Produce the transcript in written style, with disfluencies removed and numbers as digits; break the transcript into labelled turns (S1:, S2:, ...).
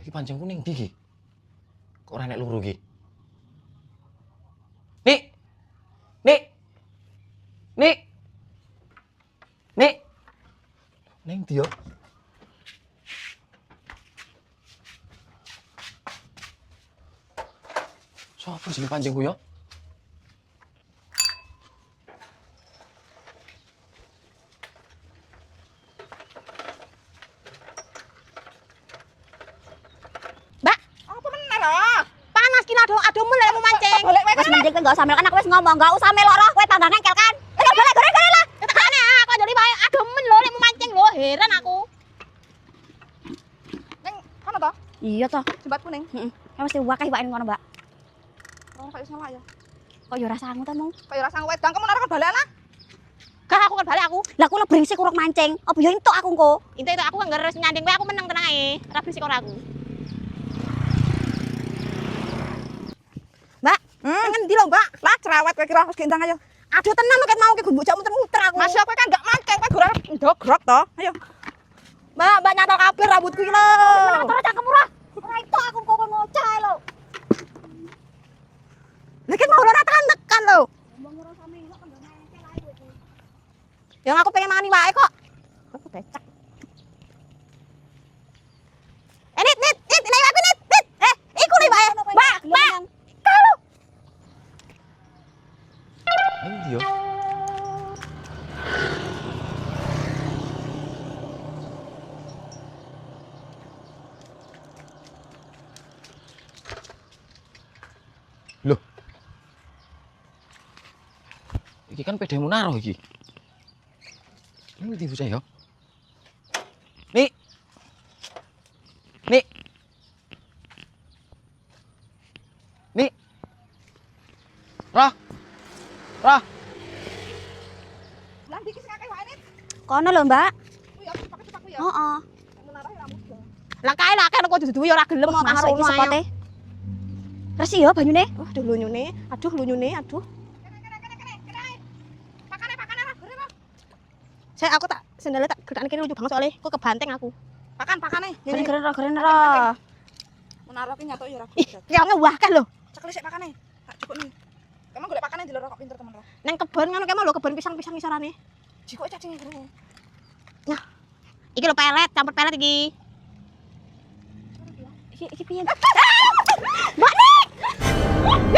S1: Iki pancing kuning ndi iki? Kok ora enek loro iki? Nik. Nik. Nik. Nik. Ning ndi yo? Sopo sing pancingku yo?
S2: Aduh mulai mau mancing. Wes mancing kan enggak usah melok kan aku wis ngomong enggak usah melok roh kowe tambah ngengkel kan. Ayo balik gore-gore lah. Tekane aku jadi bae aduh men lho nek mau mancing lho heran aku.
S3: Neng kono to?
S2: Iya toh.
S3: Jembat kuning.
S2: Heeh. Mesti wakai wae ngono, Mbak.
S3: Oh, kaya salah ya.
S2: Kok yo rasamu ta, Mong?
S3: Kaya rasa wedang kamu narik balik lah.
S2: Gak aku kan balik aku. Lah aku lah brengsek uruk mancing. Apa yo entuk aku engko? Entuk aku kan ngeres nyanding kowe aku meneng tenang ae. Ora brengsek ora aku.
S3: Ngendi lho, Mbak? Lah cerewet kowe kira wis gendang ayo.
S2: Aduh tenan ket mau ke gumbuk jak muter-muter aku.
S3: Mas kowe kan gak mancing, kowe gurang ndogrok to. Ayo. Mbak nyantol kabeh rambutku iki lho.
S2: Terus cangkem ora. Ora entuk aku kok ngocah lho.
S3: Lha mau ora tekan lho.
S2: Yang aku pengen mani wae kok. Aku becak. Nit, ini aku nit. Iku nih wae. Mbak. Kalau.
S1: Ning ndi yo? Loh. Iki kan pedemu naruh iki. Ini ndi bocah yo? Nik. Nik. Nik. Rah. Rah.
S3: Lah iki sing akeh wae nit.
S2: Kono lho, Mbak.
S3: Kuwi ya cepak-cepak ya.
S2: Heeh.
S3: Kamu narik rambutku.
S2: Lah kae kok dudu yo ora gelem kok karo iki sepote. Resi yo banyune.
S3: Aduh lunyune, aduh.
S2: Saya aku tak sendalnya tak gedane kene lucu banget soalnya kok kebanting aku.
S3: Pakane.
S2: Keren ra.
S3: Menaruh ki nyatok ya ora.
S2: Yang wah kan lho.
S3: Cekli sik pakane. Tak cukup nih. Kamu golek pakane di loro kok pinter temen ra.
S2: Neng kebon ngono kemo lho kebon pisang-pisang ngisarane.
S3: Jiko cacing ngene.
S2: Nah. Iki lho pelet, campur pelet iki. Iki piye? Mbak Nik!